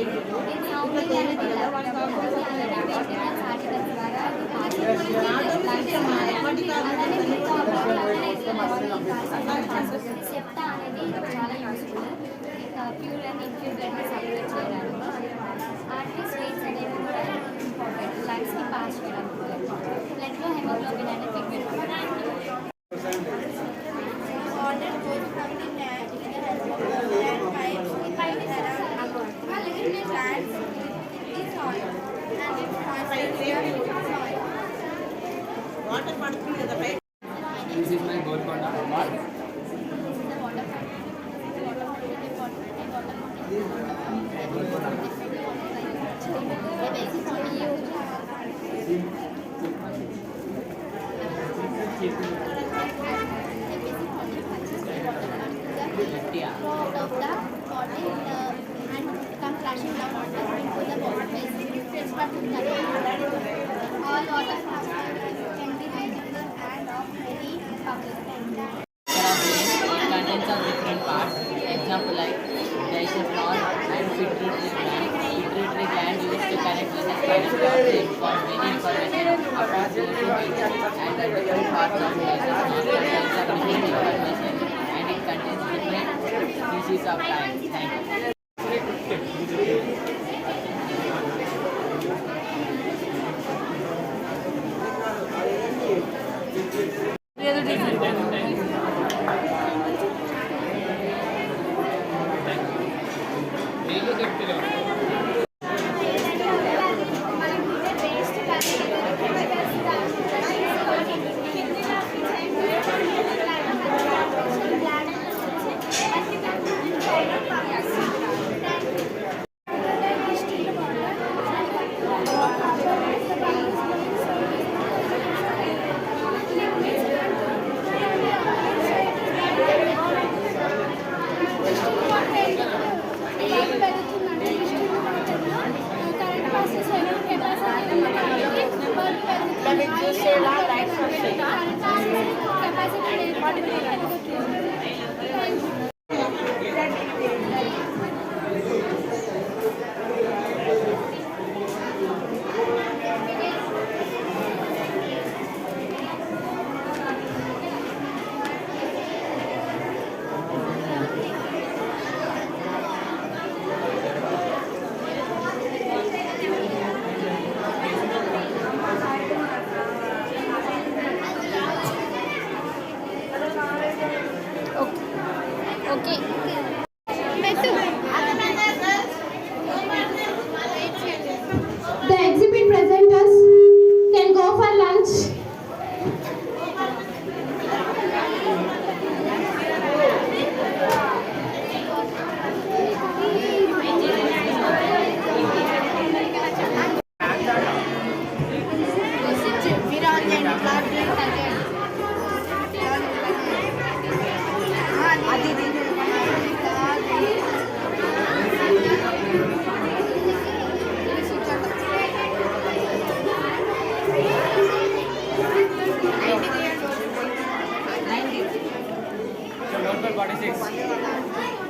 సెప్టా అనేది చాలా యూస్ఫుల్ ఇంకా ప్యూర్ అండ్ ఇంప్యూర్ బ్లడ్ని సపరేట్ చేయడానికి ఆర్టీస్ వెయిట్స్ అనేవి కూడా ఇంపార్టెంట్ లైఫ్స్ని పాస్ చేయడానికి బ్లడ్లో హెమోగ్లోబిన్ అనేది పిగ్మెంట్ వాటర్ పడుతుంది కదా పైన. This is my Golconda. Out of the bottle and come flashing down water into the bottle place. It's but all water can be made in the hand of any public. Contains of different parts. Example like diaphragm and pituitary gland. Pituitary gland used to connect with the spinal cord to inform many information about those who need it. And the different parts of diaphragm contains of different information and it contains different species of time. Thank you. The exhibit presenters can go for lunch. Number 46.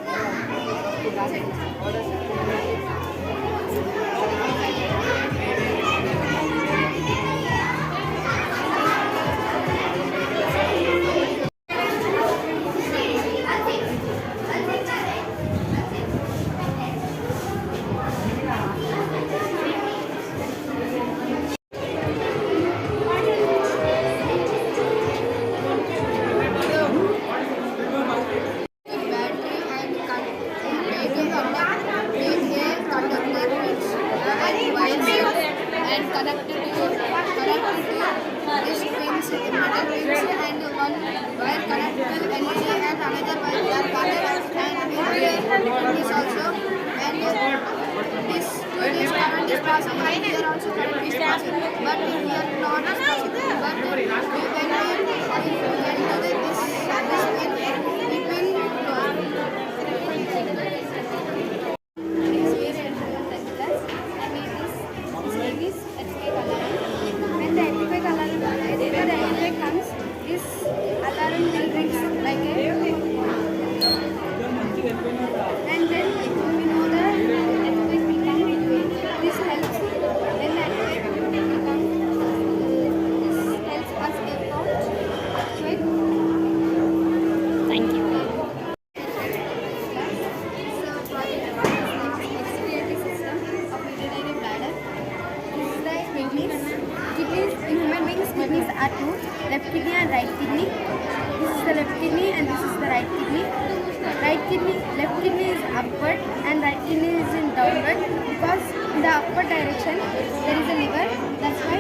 kidney is upward and right kidney is in downward, because in the upward direction there is a liver. That's why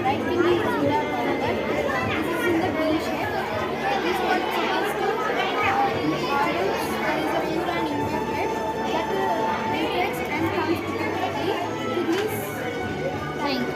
right kidney is in the downward. This is in the V shape. This one supposed to organs. There is a pure and impure blood that reflects and comes to the kidneys. Thank you.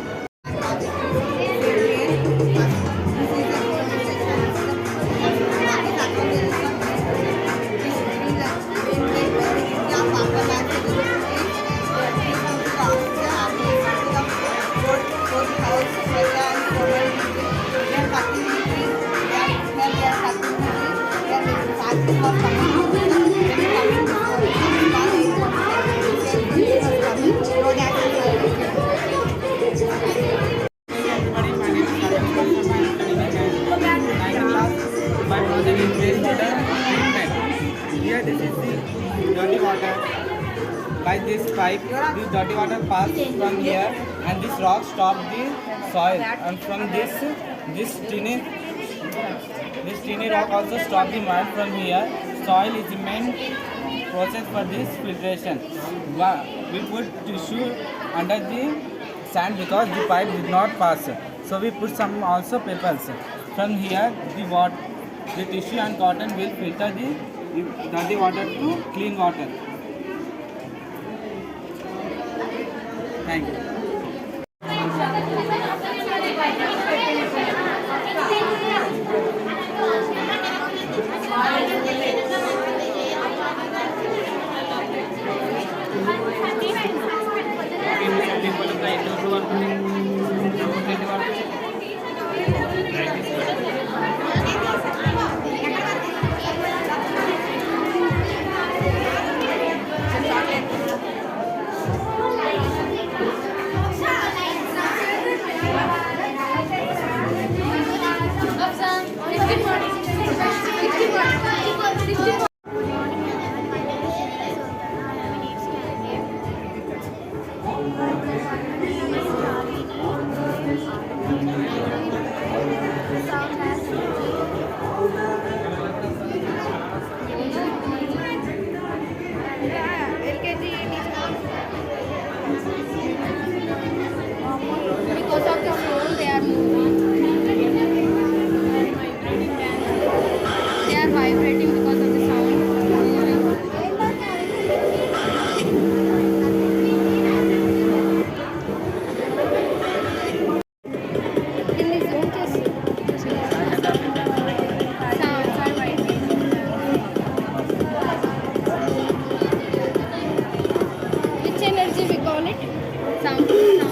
My project is based on treatment. Here this is the dirty water. By this pipe, this dirty water passes from here, and this rock stops the soil. And from this tiny rock also stops the mud from here. Soil is the main process for this filtration. We put tissue under the sand because the pipe did not pass. So we put some also papers. From here, the tissue and cotton will filter the dirty water to clean water. Thank you. Because of the flow, they are moving. They are vibrating because of the sound. In this zone, sounds are vibrating. Which energy we call it? Sound energy.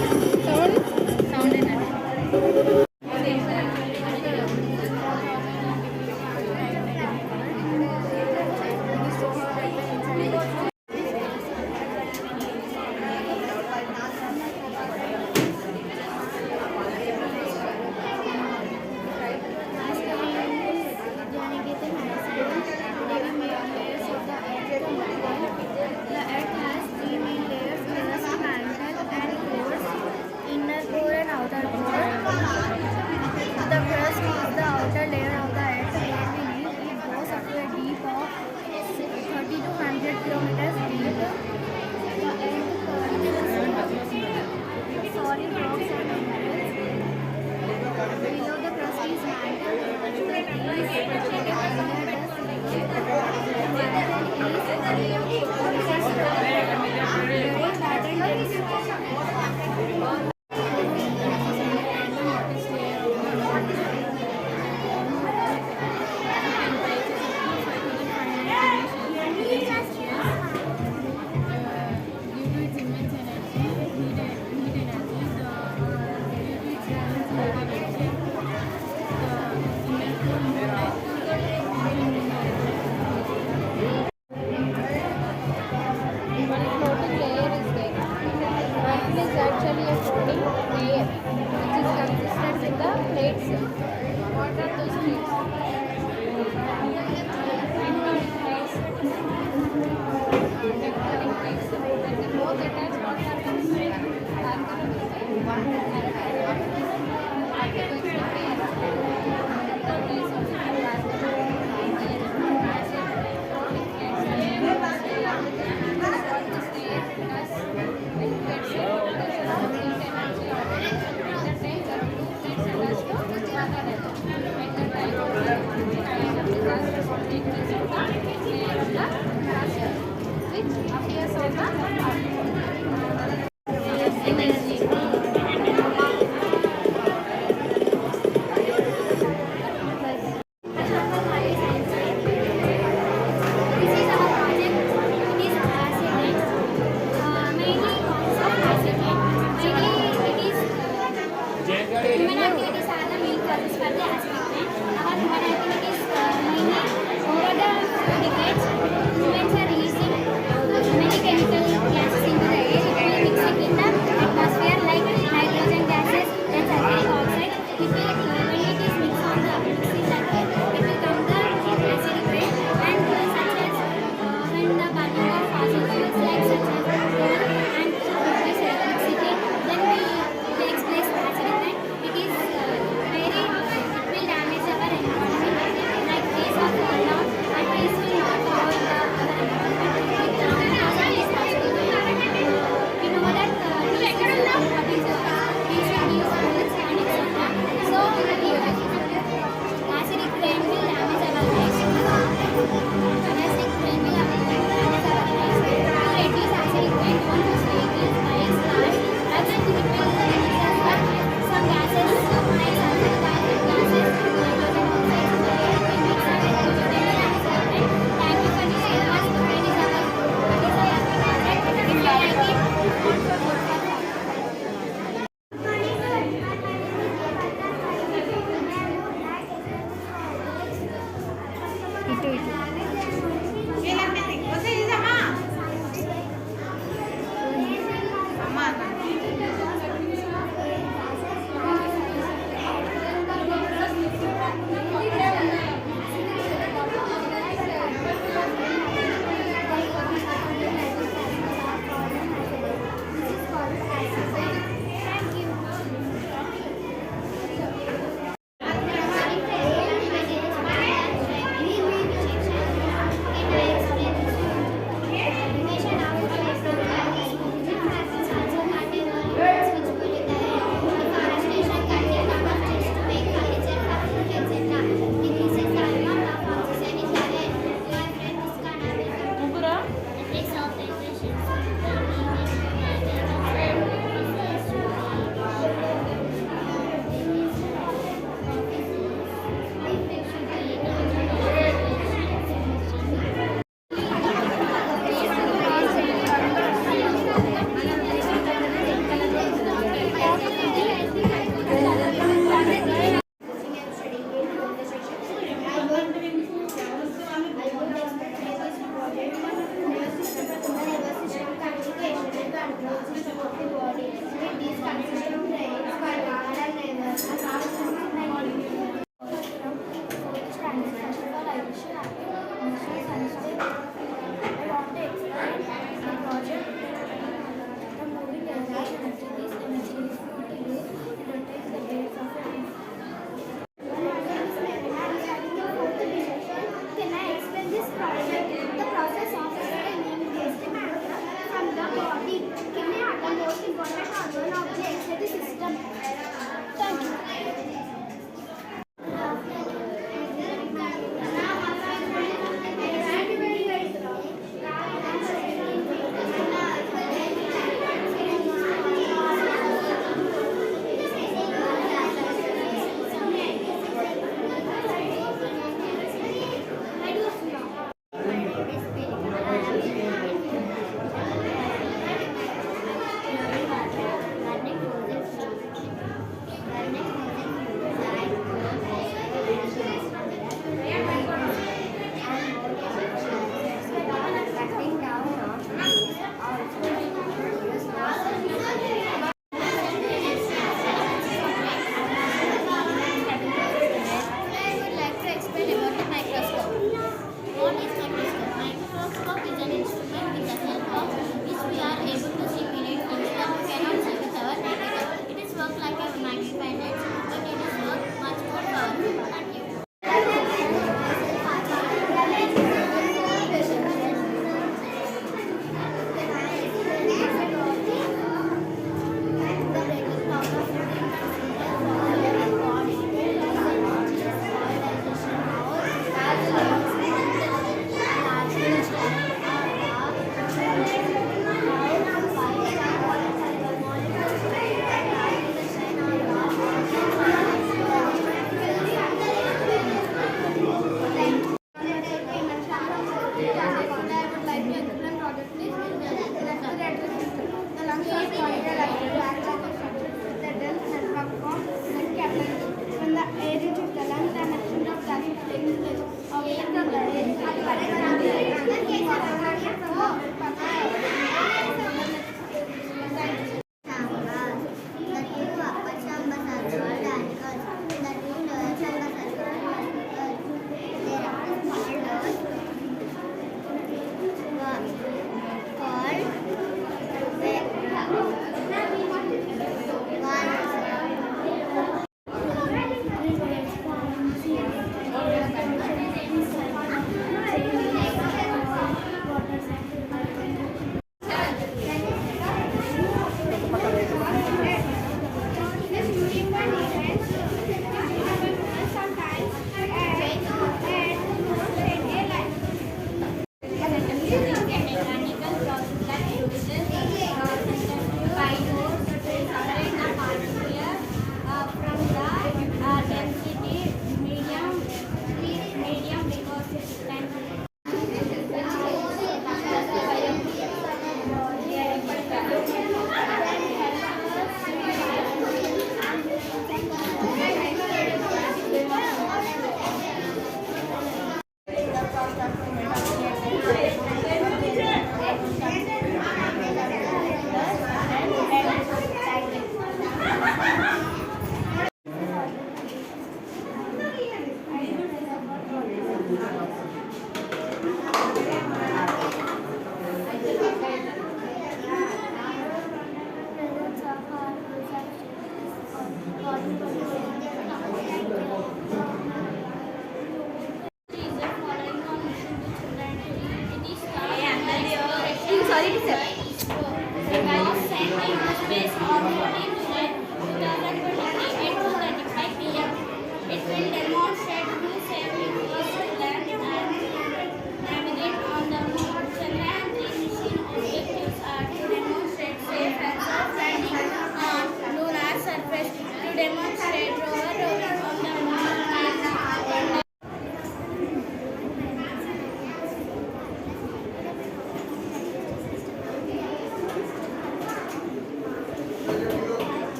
molecules of the air of the gaseous, which appears on the energy. Human activities are the main causes for the acid rain. Our human activities mainly over the decades, humans are releasing many chemical gases into the air. It will mixing in the atmosphere like nitrogen gases and sulfuric oxide. It will, when it is mixed on the mixed in the air, it will come the acidic rain, and such as when the burning of fossil fuels like such as coal and electricity, then takes place acidic rain. It is it will damage our environment, like trees are fall down and trees will not grow in the environment. It is possible. We know that trees should use bullets and etc. So acidic rain will damage our lives. Acidic rain will damage our lives. To reduce acidic rain, don't use vehicles, bikes, cars. Rather, it will release some gases like sulfuric gases, nitrogen oxides in the air. We mix and it will generate acidic rain. Thank you for listening to us. It is our project. If you like it, vote for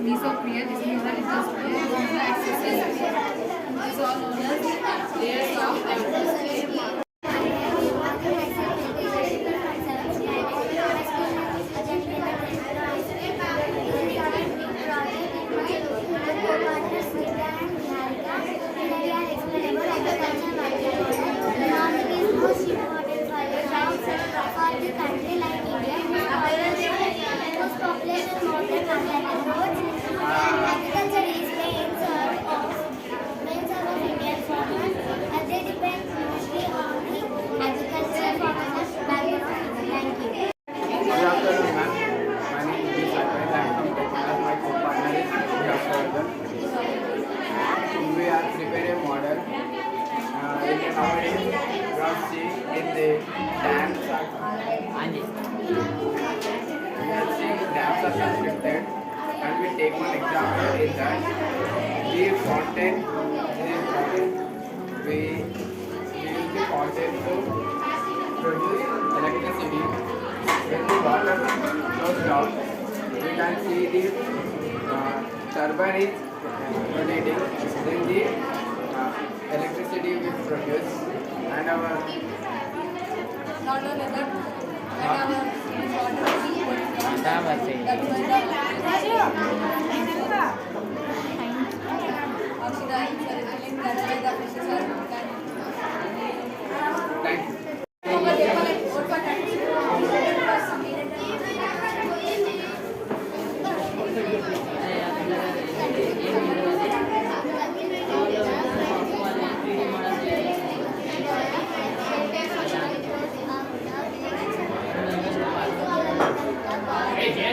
Mesosphere, this is known as lithosphere, this is the exosphere. This is all known as layers of atmosphere. And we take one example in that we use the fountain to produce electricity. When the water goes down, we can see the turbine is rotating, then the electricity will produce, and our Not only that, our water Thank you. Hey,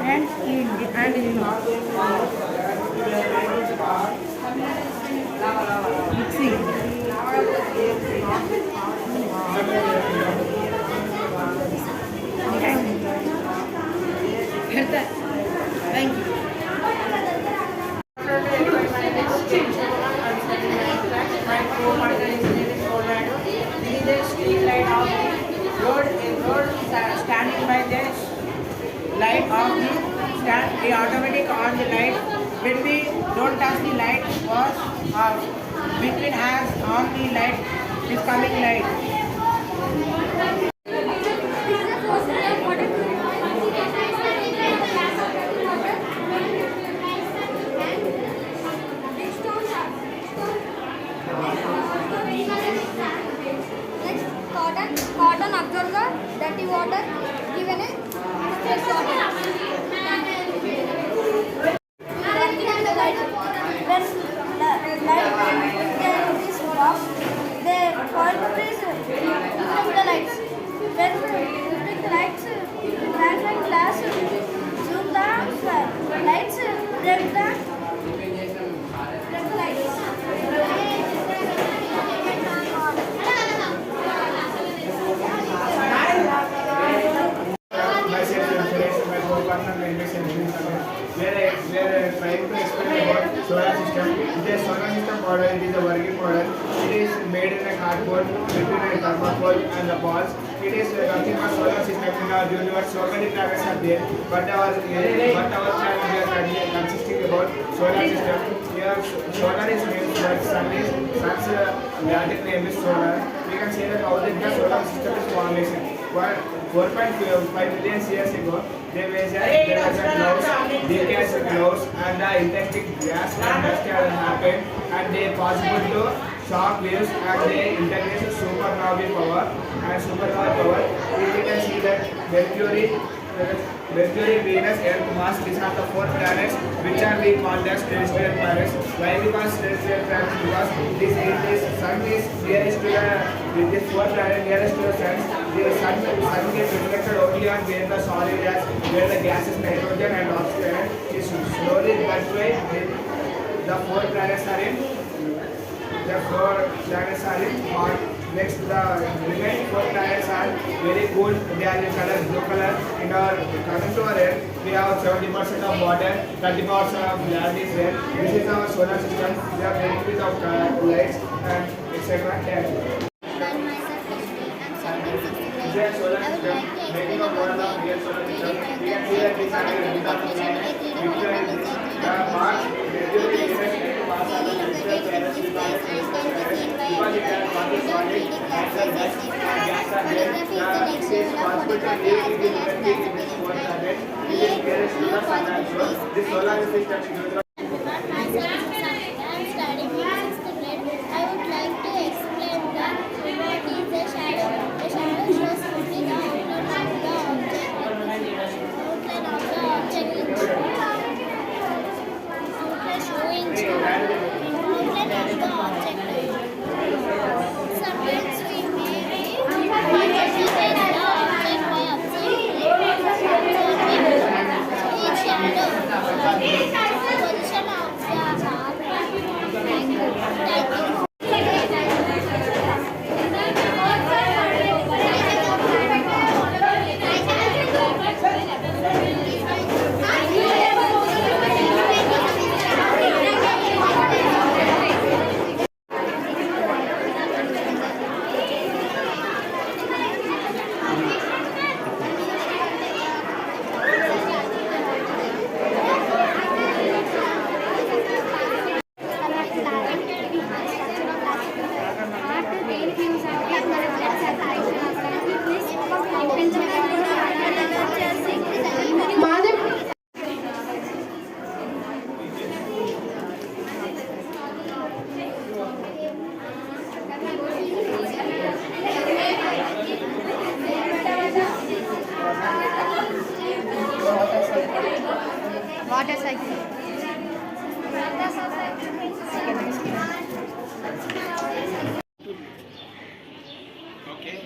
and in Thank you. Street light of the road standing by the light of the stand, the automatic on the light. When we don't touch the light was off. Between hands on the light is coming light. Cotton absorb the dirty water given a stress water. When the light is off, the coil is the lights. When the lights, transparent glass, zoom the lights, break the lights. We are trying to explain about solar system. It is a solar system model. It is a working model. It is made in a cardboard between a thermocol and the balls. It is nothing but solar system in our universe. So many planets are there, but our planet we are consisting about solar system. Here solar is named but sun's Latin name is solar. We can say that how the solar system is formation. 4.5 million years ago, there was a clouds, decay clouds, and the intrinsic gas and dust happened, and they possible to shock waves and they integrate supernovae power and supernova power. We can see that Mercury, Venus, Earth, Mars, these are the 4 planets which are being called as terrestrial planets. Why because terrestrial planets? Because this sun is nearest to this 4 planet nearest to the sun. The sun gets reflected only on where the solid gas, where the gas is nitrogen and oxygen is slowly that way. The 4 planets are in. The 4 planets are in hot. Next, the remaining 4 planets are very cool. They are in color blue color. In our coming to our Earth, we have 70% of water, 30% of land is there. This is our solar system. We are made with of lights and etc. This solar system, making a model of real solar system. We can see that these are the planet. The Mars, Mercury, Venus, Mars are the terrestrial planets because it has got the solid gas and dust and gas are there. It is possible to live in this 4 planet. It is nearest to the sun also. This solar system is used. Water cycle. Okay.